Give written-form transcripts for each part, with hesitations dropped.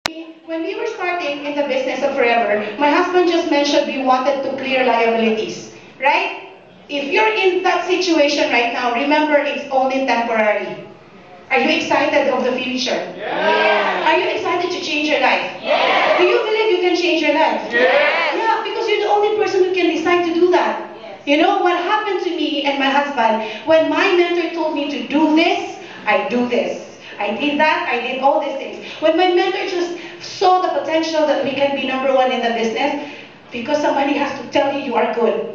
When we were starting in the business of Forever, my husband just mentioned we wanted to clear liabilities, right? If you're in that situation right now, remember it's only temporary. Are you excited of the future? Yeah. Are you excited to change your life? Yeah. Do you believe you can change your life? Yes. Yeah, because you're the only person who can decide to do that. You know, what happened to me and my husband, when my mentor told me to do this, I do this. I did that, I did all these things. When my mentor just saw the potential that we can be number one in the business, because somebody has to tell you you are good.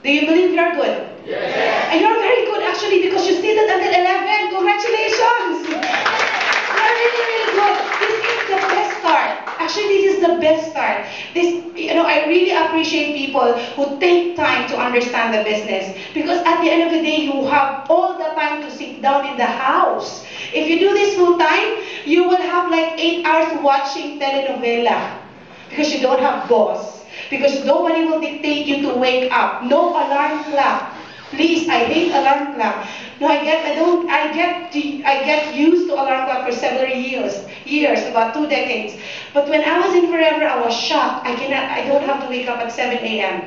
Do you believe you are good? Yes. And you're very good actually because you stayed until 11. Congratulations! You're really, really good. This is the best start. Actually, this is the best start. I really appreciate people who take time to understand the business. Because at the end of the day, you have all the time to sit down in the house. If you do this full time, you will have like 8 hours watching telenovela. Because you don't have boss. Because nobody will dictate you to wake up. No alarm clock. Please, I hate alarm clock. No, I get used to alarm clock for several years, about 2 decades. But when I was in Forever, I was shocked. I don't have to wake up at 7 a.m.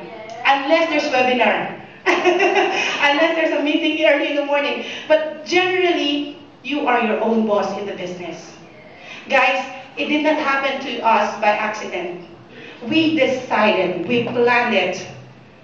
unless there's webinar, unless there's a meeting early in the morning. But generally, you are your own boss in the business. Guys, it did not happen to us by accident. We decided, we planned it.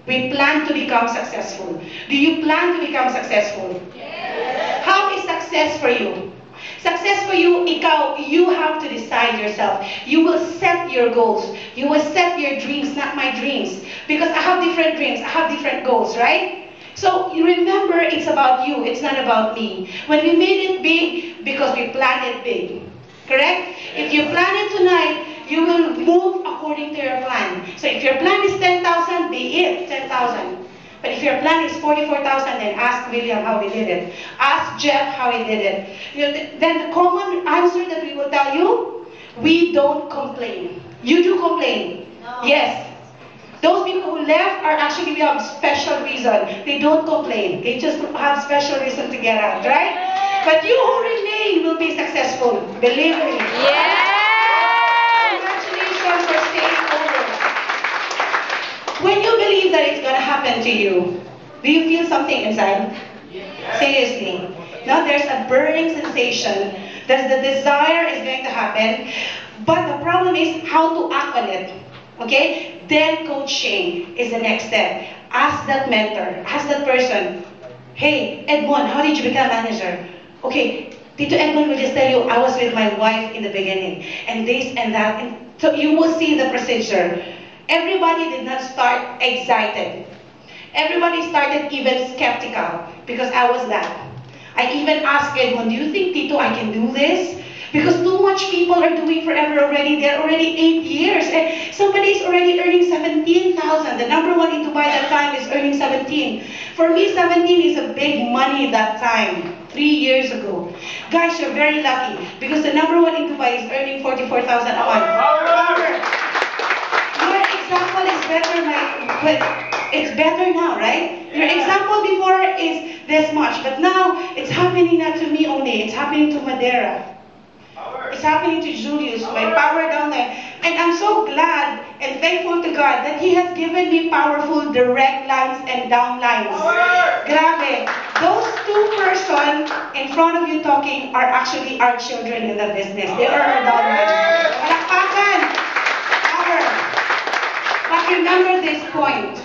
We plan to become successful. Do you plan to become successful? Yes. How is success for you? Success for you, you have to decide yourself. You will set your goals. You will set your dreams, not my dreams. Because I have different dreams, I have different goals, right? So you remember, it's about you, it's not about me. When we made it big, because we planned it big. Correct? If you plan it tonight, you will move according to your plan. So if your plan is 10,000, be it 10,000. But if your plan is 44,000, then ask William how he did it. Ask Jeff how he did it. Then the common answer that we will tell you, we don't complain. You do complain. No. Yes. Those people who left are actually, we have special reason. They don't complain. They just have special reason to get out, right? But you who remain will be successful. Believe me. Yeah. Congratulations for staying over. When you believe that it's going to happen to you, do you feel something inside? Yes. Seriously. Now there's a burning sensation that the desire is going to happen, but the problem is how to act on it. Okay? Then coaching is the next step. Ask that mentor, ask that person, hey, Edmond, how did you become manager? Okay, Tito Edmond will just tell you, I was with my wife in the beginning, and this and that. And so you will see the procedure. Everybody did not start excited. Everybody started even skeptical, because I was that. I even asked Edmond, do you think, Tito, I can do this? Because too much people are doing Forever already. They're already 8 years. And somebody is already earning 17,000. The number one in Dubai that time is earning 17. For me, 17 is a big money that time, 3 years ago. Guys, you're very lucky because the number one in Dubai is earning 44,000 a month. Your example is better, but it's better now, right? Your example before is this much, but now it's happening not to me only. It's happening to Madeira. It's happening to Julius, my power down there. And I'm so glad and thankful to God that He has given me powerful direct lines and down lines. Grabe. Those 2 persons in front of you talking are actually our children in the business. They are our down lines. Palakpakan. Power. But remember this point.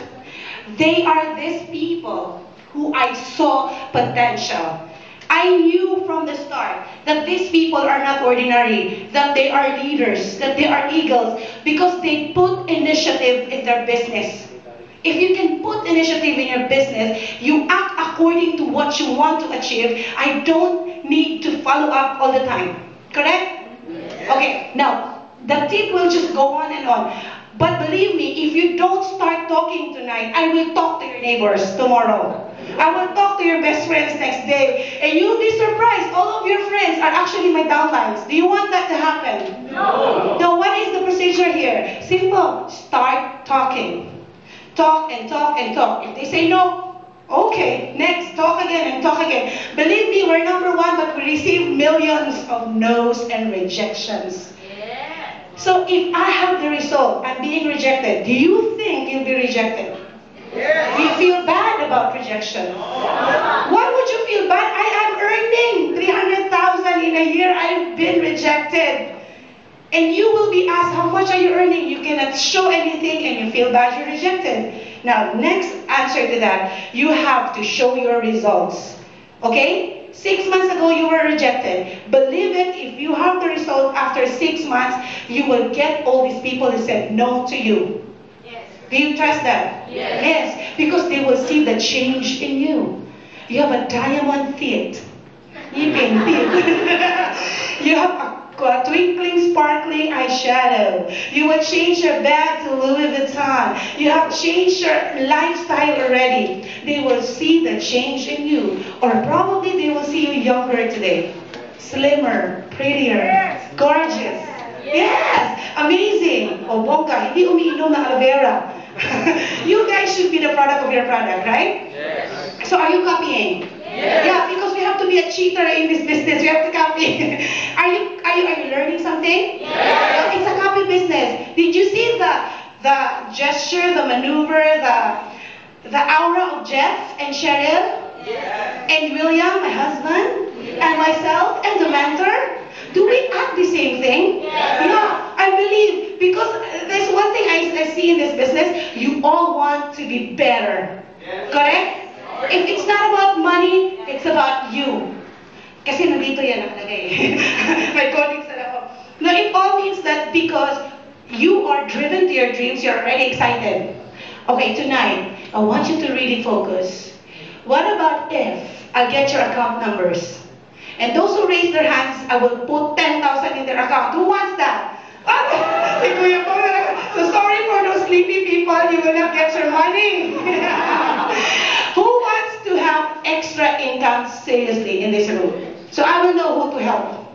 They are these people who I saw potential. I knew from the start that these people are not ordinary, that they are leaders, that they are eagles, because they put initiative in their business. If you can put initiative in your business, you act according to what you want to achieve. I don't need to follow up all the time. Correct? Okay, now, the tip will just go on and on. But believe me, if you don't start talking tonight, I will talk to your neighbors tomorrow. I will talk to your best friends next day. And you'll be surprised. All of your friends are actually my downlines. Do you want that to happen? No. Now, what is the procedure here? Simple. Start talking. Talk and talk and talk. If they say no, okay, next, talk again and talk again. Believe me, we're number one, but we receive millions of no's and rejections. Yeah. So if I have the result, I'm being rejected, do you think you'll be rejected? Do you feel bad about rejection? Why would you feel bad? I am earning 300,000 in a year. I've been rejected. And you will be asked, how much are you earning? You cannot show anything and you feel bad you're rejected. Now, next answer to that, you have to show your results. Okay? 6 months ago, you were rejected. Believe it, if you have the result after 6 months, you will get all these people who said no to you. Do you trust that? Yes, because they will see the change in you. You have a diamond teeth. You have a twinkling, sparkling eyeshadow. You will change your bag to Louis Vuitton. You have changed your lifestyle already. They will see the change in you. Or probably they will see you younger today. Slimmer, prettier, gorgeous. Yes, amazing. O bongga, hindi umiinom ng aloe vera. You guys should be the product of your product, right? Yes. So are you copying? Yes. Yeah, because we have to be a cheater in this business. We have to copy. Are you learning something? Yes. It's a copy business. Did you see the gesture, the maneuver, the aura of Jeff and Cheryl? Yes. And William, my husband, and myself, and the mentor? Do we act the same thing? Yeah, I believe, because there's one thing I see in this business, you all want to be better. Correct? If it's not about money, it's about you. Kasi nandito yan nakalagay. My colleagues said ako. No, it all means that because you are driven to your dreams, you're already excited. Okay, tonight, I want you to really focus. What about if I get your account numbers? And those who raise their hands, I will put 10,000 in their account. Who wants that? So sorry for those sleepy people, you will not get your money. Who wants to have extra income seriously in this room? So I will know who to help.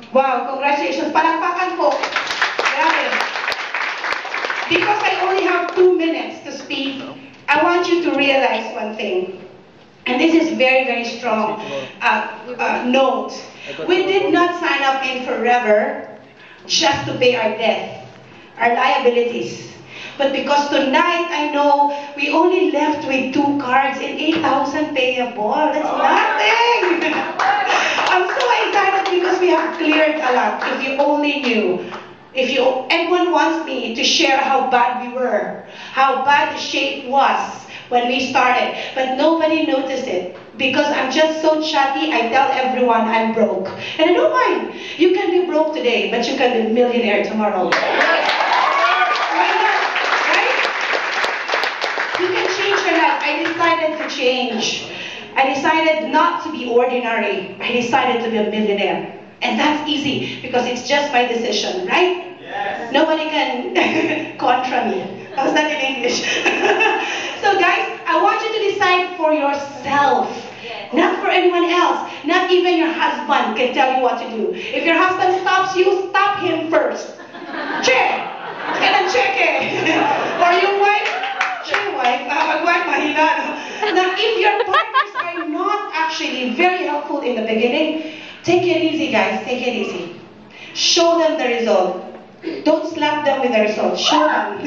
Wow, congratulations. Palakpakan po. Grabe. Because I only have 2 minutes to speak, I want you to realize one thing. And this is very, very strong note. We did not sign up in forever just to pay our debt, our liabilities. But because tonight I know we only left with 2 cards and 8,000 payable. That's nothing. I'm so excited because we have cleared a lot. If you only knew. Everyone wants me to share how bad we were, how bad the shape was when we started, but nobody noticed it because I'm just so chatty. I tell everyone I'm broke, and I don't mind. You can be broke today, but you can be a millionaire tomorrow. Why not? Right? You can change your life. I decided to change. I decided not to be ordinary. I decided to be a millionaire, and that's easy because it's just my decision, right? Yes. Nobody can contra me. How's that in English? So guys, I want you to decide for yourself. Not for anyone else. Not even your husband can tell you what to do. If your husband stops you, stop him first. Check! Kailan check eh? Or your wife? Check wife. Mag-wife, mahina. Now, if your partners are not actually very helpful in the beginning, take it easy guys, take it easy. Show them the result. Don't slap them with the result. Show them.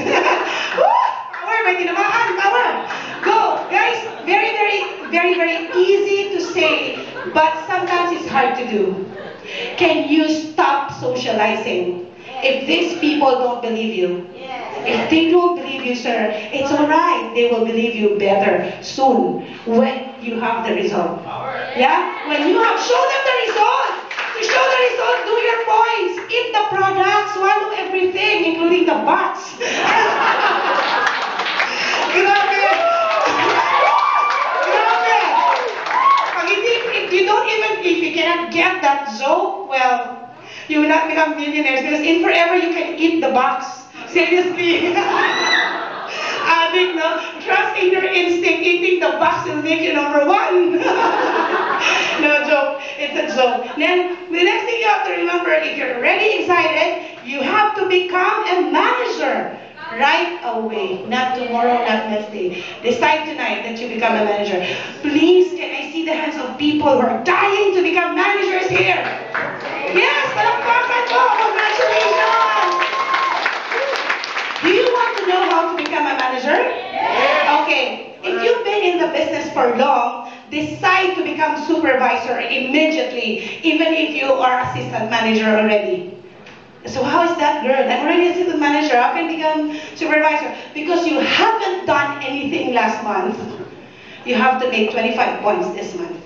Power, may tinamaan. Power. Go. Guys, very, very easy to say, but sometimes it's hard to do. Can you stop socializing? If these people don't believe you, if they don't believe you, sir, it's alright. They will believe you better soon when you have the result. Yeah? When you have, show them the result. To show the result, do your points. Eat the product, swallow everything, including the butts. Grabe. Grabe. If you cannot get that joke, well, you will not become millionaires because in forever you can eat the box. Seriously. Addict, no? Trust in your instinct. Eating the box will make you number 1. No joke. It's a joke. Then, the next thing you have to remember, if you're already excited, you have to become a manager right away. Not tomorrow, not next day. Decide tonight that you become a manager. Please, can I see the hands of people who are dying to become managers here? Yes, palakpakan po. Congratulations. business for long, decide to become supervisor immediately, even if you are assistant manager already. So how is that, girl? I'm already assistant manager. How can I become supervisor? Because you haven't done anything last month. You have to make 25 points this month.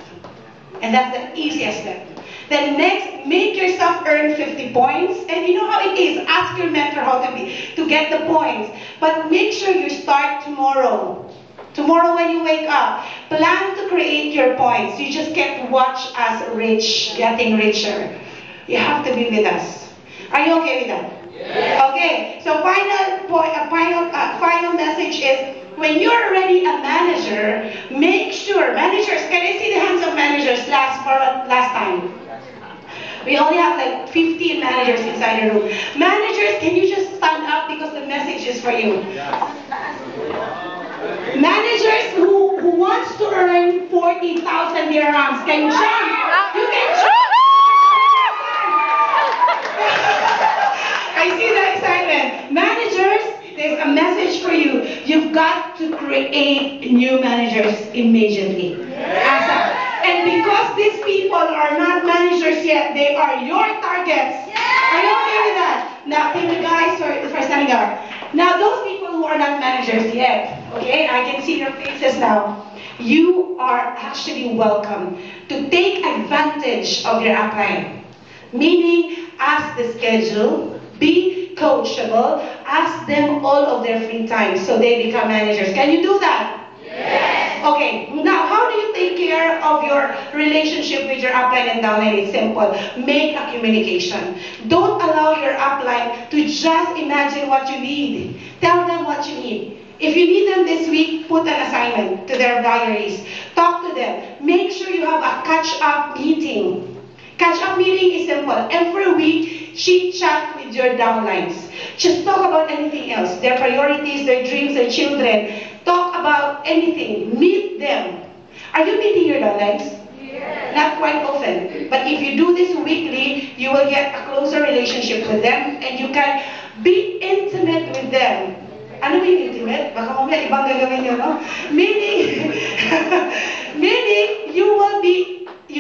And that's the easiest step. Then next, make yourself earn 50 points. And you know how it is. Ask your mentor how to get the points. But make sure you start tomorrow. Tomorrow when you wake up, plan to create your points. You just can't watch us rich, getting richer. You have to be with us. Are you okay with that? Yes. Okay. So final message is, when you're already a manager, make sure, managers, can I see the hands of managers last time? We only have like 15 managers inside the room. Managers, can you just stand up because the message is for you? Managers who wants to earn 40,000 dirhams, can you jump? You can jump. I see the excitement. Managers, there's a message for you. You've got to create new managers immediately. ASAP. And because these people are not managers yet, they are your targets. Are you okay with that? Now, thank you guys for standing up. Now, those people who are not managers yet, okay, I can see your faces now. You are actually welcome to take advantage of your upline. Meaning, ask the schedule, be coachable, ask them all of their free time so they become managers. Can you do that? Yes. Okay, now how do you take care of your relationship with your upline and downline? It's simple. Make a communication. Don't allow your upline to just imagine what you need. Tell them what you need. If you need them this week, put an assignment to their diaries. Talk to them. Make sure you have a catch-up meeting. Catch-up meeting is simple. Every week, chit-chat with your downlines. Just talk about anything else. Their priorities, their dreams, their children. Talk about anything. Meet them. Are you meeting your downlines? Yes. Not quite often. But if you do this weekly, you will get a closer relationship with them and you can be intimate with them. Ano ba yung intimate? Baka mamaya ibang gagawin nyo, no? Meaning, you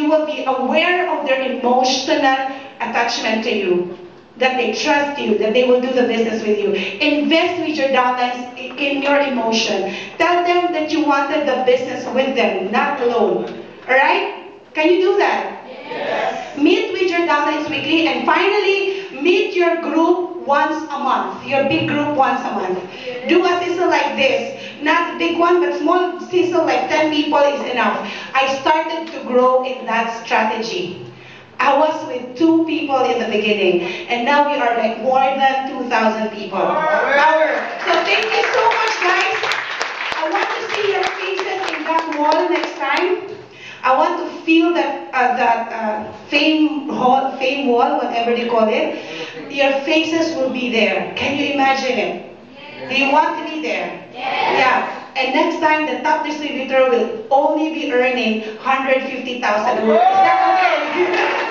will be aware of their emotional attachment to you, that they trust you, that they will do the business with you. Invest with your downlines in your emotion. Tell them that you wanted the business with them, not alone. Alright? Can you do that? Yes. Meet with your downlines weekly, and finally, meet your group once a month. Your big group once a month. Yes. Do a sizzle like this. Not a big one, but small sizzle like 10 people is enough. I started to grow in that strategy. I was with 2 people in the beginning, and now we are like more than 2,000 people. Power. So thank you so much, guys. I want to see your faces in that wall next time. I want to feel that fame wall, whatever they call it. Your faces will be there. Can you imagine it? Do you want to be there? Yeah. And next time, the top distributor will only be earning 150,000 a month. Is that okay?